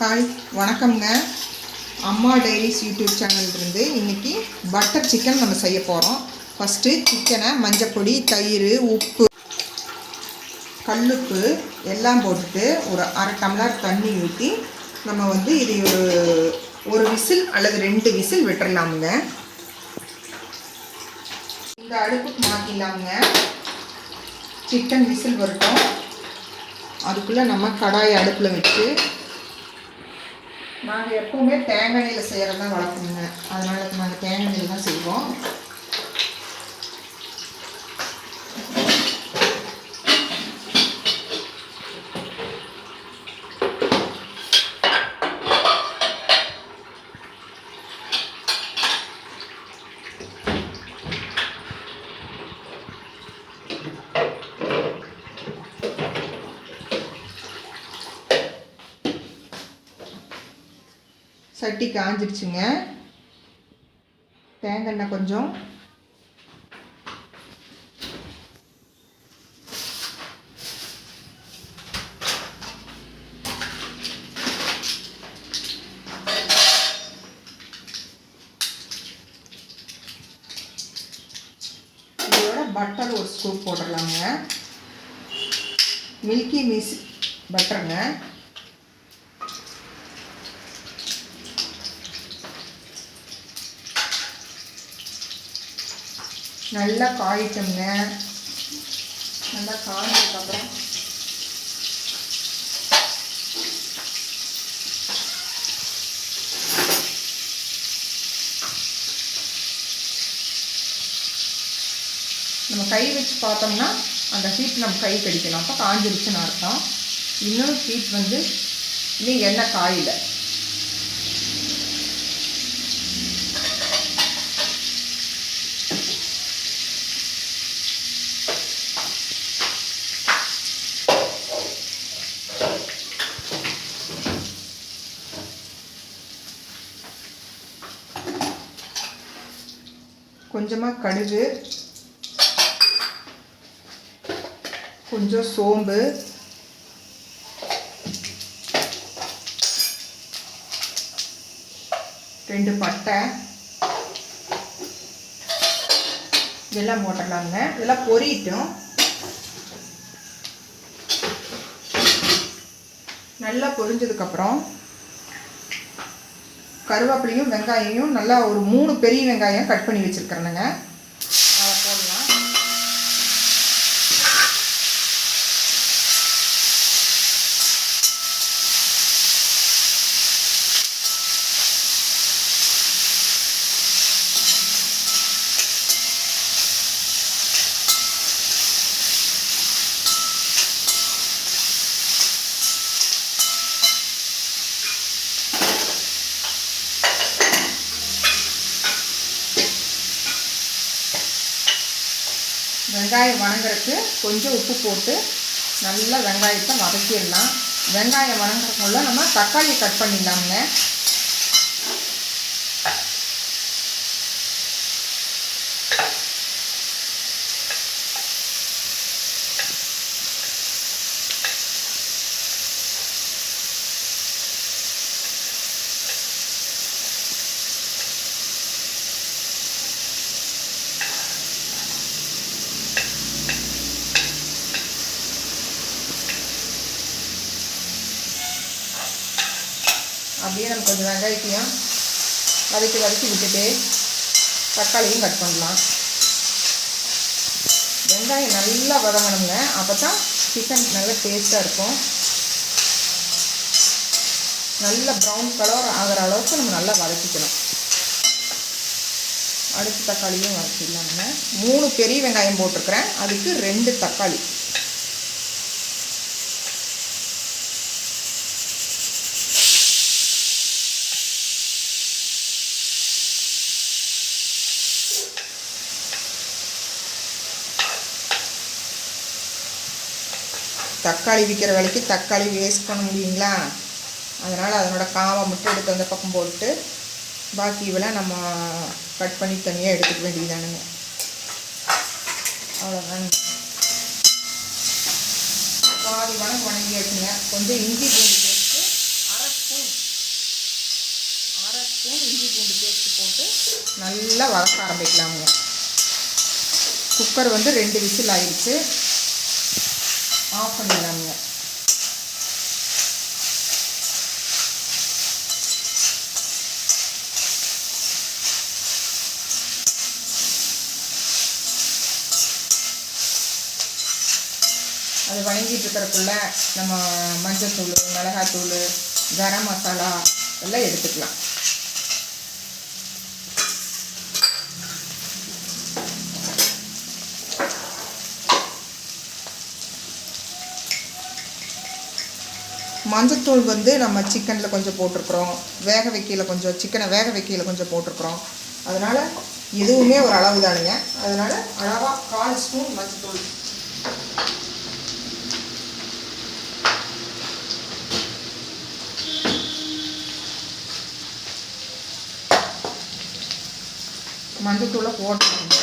Hi வணக்கம்ங்க. அம்மா diaries YouTube சேனல்லேருந்து இன்றைக்கி பட்டர் சிக்கன் நம்ம செய்ய போகிறோம். ஃபஸ்ட்டு சிக்கனை மஞ்சப்பொடி, தயிர், உப்பு, கல்லுப்பு எல்லாம் போட்டுட்டு ஒரு அரை டம்ளர் தண்ணி ஊற்றி நம்ம இது ஒரு விசில் அல்லது 2 விசில் விட்டுறலாமுங்க. இந்த அடுப்புக்கு மாற்றிடலாமுங்க. சிக்கன் விசில் வரட்டும். அதுக்குள்ளே நம்ம கடாயை அடுப்பில் வச்சு, நாங்கள் எப்போவுமே தேங்காய் எண்ணெயில் செய்கிறது தான் வளர்ப்போங்க. அதனால் நாங்கள் தேங்காய் எண்ணெயில் தான் செய்வோம். சட்டி காஞ்சிடுச்சுங்க. தேங்காய் எண்ணெய் கொஞ்சம், இதோட பட்டர் ஒரு ஸ்கூப் போட்டுடலாங்க. மில்கி மிஸ் பட்டருங்க. நல்லா காயிட்டோங்க. நல்லா காய்ஞ்சதுக்கப்புறம் நம்ம கை வச்சு பார்த்தோம்னா அந்த ஹீட் நம்ம கை கடிக்கணும். அப்போ காஞ்சிருச்சுன்னு அர்த்தம். இன்னும் ஹீட் இன்னும் எண்ணெய் காயில. கொஞ்சமாக கடுகு, கொஞ்சம் சோம்பு, ரெண்டு பட்டை இதெல்லாம் போட்டுடலாங்க. இதெல்லாம் பொரியிட்டோம். நல்லா பொரிஞ்சதுக்கப்புறம் கருவேப்பிலையும் வெங்காயமும் நல்லா ஒரு 3 பெரிய வெங்காயம் கட் பண்ணி வச்சுருக்கிறேனுங்க. அதை போடலாம். வெங்காயம் வணங்குறதுக்கு கொஞ்சம் உப்பு போட்டு நல்லா வெங்காயத்தை வதக்கிடலாம். வெங்காயம் வணங்குறதுக்குள்ள நம்ம தக்காளியை கட் பண்ணிடலாமுங்க. அப்படியே நம்ம கொஞ்சம் வெங்காயத்தையும் வதக்கி விட்டுட்டு தக்காளியும் கட் பண்ணலாம். வெங்காயம் நல்லா வதங்கணுங்க. அப்போ தான் சிக்கன் நல்லா டேஸ்ட்டாக இருக்கும். நல்ல ப்ரௌன் கலர் ஆகிற அளவுக்கு நம்ம நல்லா வதக்கிக்கணும். அடுத்து தக்காளியும் வதக்கிடலாங்க. 3 பெரிய வெங்காயம் போட்டிருக்கிறேன். அதுக்கு 2 தக்காளி. தக்காளி விற்கிற வேலைக்கு தக்காளி வேஸ்ட் பண்ண முடியுங்களா? அதனால் அதனோட காவை மட்டும் எடுத்து அந்த பக்கம் போட்டு பாக்கி இவெல்லாம் நம்ம கட் பண்ணி தனியாக எடுத்துக்க வேண்டியதானுங்க. அவ்வளோதாங்க. பாதி வணங்கியாச்சுங்க. கொஞ்சம் இஞ்சி பூண்டு பேஸ்ட்டு 1/2 ஸ்பூன் ஸ்பூன் இஞ்சி பூண்டு பேஸ்ட்டு போட்டு நல்லா வதக்க ஆரம்பிக்கலாமுங்க. குக்கர் வந்து 2 விசில் ஆயிடுச்சு. ஆஃப் பண்ணிடலாமுங்க. அது வணங்கிட்டு இருக்கிறதுக்குள்ள நம்ம மஞ்சள்தூள், மிளகாத்தூள், கரம் மசாலா எல்லாம் எடுத்துக்கலாம். மஞ்சள்தூள் வந்து நம்ம சிக்கனில் கொஞ்சம் போட்டிருக்குறோம், சிக்கனை வேக வைக்கையில் கொஞ்சம் போட்டிருக்குறோம். அதனால் எதுவுமே ஒரு அளவு தானுங்க. அதனால் அளவாக 1/4 ஸ்பூன் மஞ்சள்தூள். மஞ்சத்தூளை போட்டுக்கோங்க.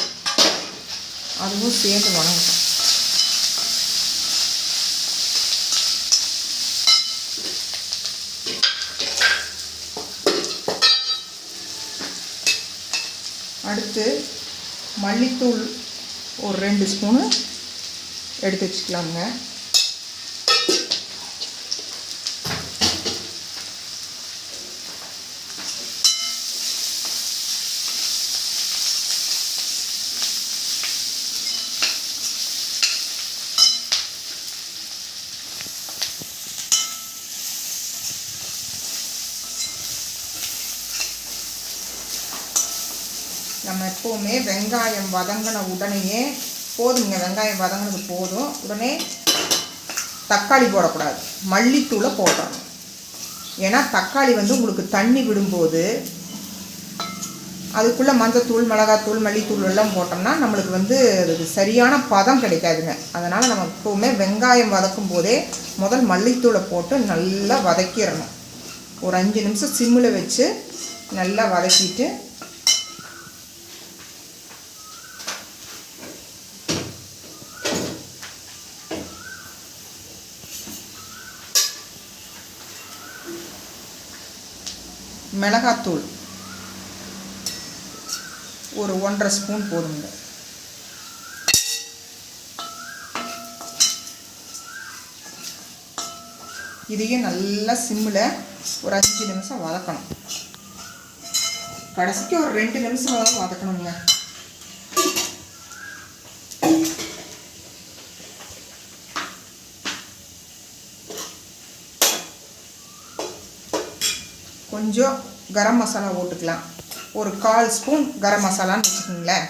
அதுவும் சேர்த்து வணங்கட்டும். அடுத்து மல்லித்தூள் ஒரு 2 ஸ்பூனு எடுத்து வச்சுக்கலாமுங்க. நம்ம எப்போவுமே வெங்காயம் வதங்கின உடனேயே போதுங்க. வெங்காயம் வதங்கினது போதும். உடனே தக்காளி போடக்கூடாது, மல்லித்தூளை போடணும். ஏன்னா தக்காளி வந்து உங்களுக்கு தண்ணி விடும்போது அதுக்குள்ளே மஞ்சத்தூள், மிளகாத்தூள், மல்லித்தூள் எல்லாம் போட்டோம்னா நம்மளுக்கு வந்து அதுக்கு சரியான பதம் கிடைக்காதுங்க. அதனால் நம்ம எப்போவுமே வெங்காயம் வதக்கும் போதே முதல் மல்லித்தூளை போட்டு நல்லா வதக்கிடணும். ஒரு 5 நிமிஷம் சிம்மில் வச்சு நல்லா வதக்கிட்டு மிளகாத்தூள் ஒரு 1.5 ஸ்பூன் போடுங்க. இதையும் நல்லா சிம்மில் ஒரு 5 நிமிஷம் வதக்கணும். கடைசிக்கு ஒரு 2 நிமிஷம் வதக்கணுங்க. கொஞ்சம் கரம் மசாலா போட்டுக்கலாம். ஒரு 1/4 ஸ்பூன் கரம் மசாலான்னு வச்சுக்கோங்களேன்.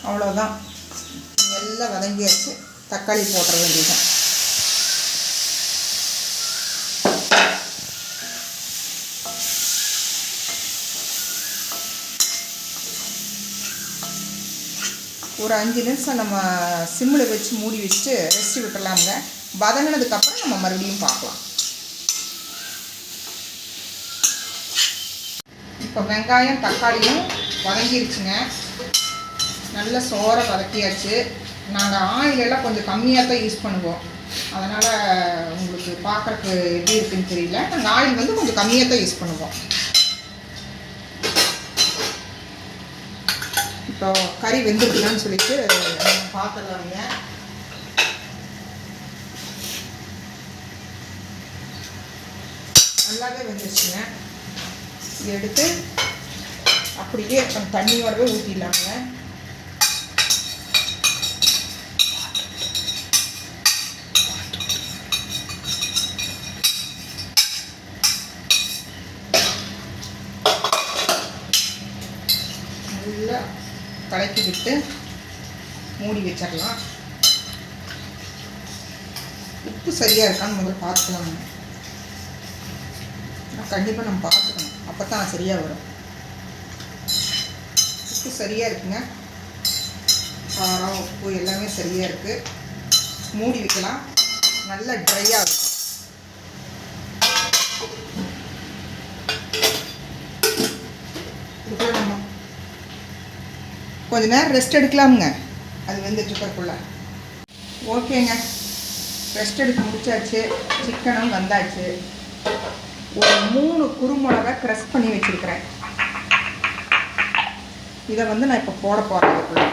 அவ்வளோதான். எல்லாம் வதங்கியாச்சு. தக்காளி போட்டுற வேண்டியதுதான். ஒரு 5 நிமிஷம் நம்ம சிம்மில் வச்சு மூடி வச்சுட்டு ரெஸ்ட் விட்டுடலாமுங்க. வதங்கினதுக்கப்புறம் நம்ம மறுபடியும் பார்க்கலாம். இப்போ வெங்காயம் தக்காளியும் வதங்கிருச்சுங்க. நல்ல சோறை வதக்கியாச்சு. நாங்கள் ஆயிலெல்லாம் கொஞ்சம் கம்மியாக தான் யூஸ் பண்ணுவோம். அதனால் உங்களுக்கு பார்க்குறக்கு எப்படி இருக்குதுன்னு தெரியல. நாங்கள் ஆயில் வந்து கொஞ்சம் கம்மியாக தான் யூஸ் பண்ணுவோம். இப்போ கறி வெந்துருக்கலான்னு சொல்லிட்டு பார்த்துடலாங்க. நல்லாவே வெந்துருச்சுங்க. இது எடுத்து அப்படியே தண்ணியோடவே ஊற்றிடலாங்க. நல்லா கலக்கி விட்டு மூடி வச்சிடலாம். உப்பு சரியாக இருக்கான்னு முதல்ல பார்த்துக்கலாங்க. கண்டிப்பாக நம்ம பார்த்துக்கணும், அப்போ தான் சரியாக வரும். உப்பு சரியாக இருக்குங்க. காரம், உப்பு எல்லாமே சரியாக இருக்குது. மூடி வைக்கலாம். நல்லா ட்ரையாக இருக்கும். இதுக்குள்ள நம்ம கொஞ்ச நேரம் ரெஸ்ட் எடுக்கலாமுங்க. அது வெந்துட்டு இருக்கக்குள்ள ஓகேங்க, ரெஸ்ட் எடுத்து முடிச்சாச்சு. சிக்கனும் வந்தாச்சு. ஒரு 3 குறுமிளகா க்ரஷ் பண்ணி வச்சுருக்கிறேன். இதை வந்து நான் இப்போ போட போகிறேன். இதுக்குள்ள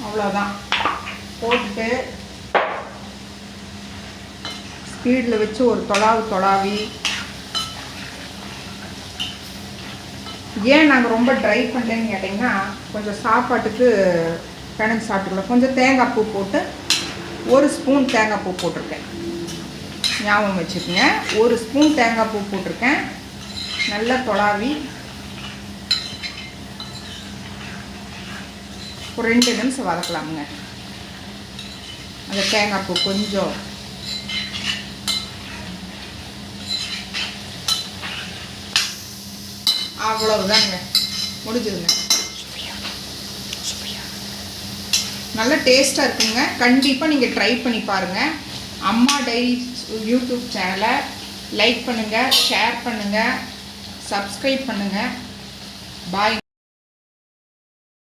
அவ்வளோதான். போட்டுட்டு ஸ்பீடில் வச்சு ஒரு தொலாவி. ஏன் நாங்கள் ரொம்ப ட்ரை பண்ணலன்னு கேட்டிங்கன்னா, கொஞ்சம் சாப்பாட்டுக்கு பிணைஞ்சு சாப்பிட்டுக்கலாம். கொஞ்சம் தேங்காய் பூ போட்டு 1 ஸ்பூன் தேங்காய் பூ போட்டிருக்கேன். ஞாபகம் வச்சுக்கோங்க, 1 ஸ்பூன் தேங்காய் பூ போட்டிருக்கேன். நல்லா தொலாவி ஒரு 2 நிமிஷம் வதக்கலாமுங்க. அந்த தேங்காய் பூ கொஞ்சம் அவ்வளவுதாங்க, முடிஞ்சதுங்க. நல்ல டேஸ்ட்டாக இருக்குங்க. கண்டிப்பாக நீங்கள் ட்ரை பண்ணி பாருங்கள். அம்மா டைரி யூடியூப் சேனலை லைக் பண்ணுங்கள், ஷேர் பண்ணுங்கள், சப்ஸ்கிரைப் பண்ணுங்கள். பாய்.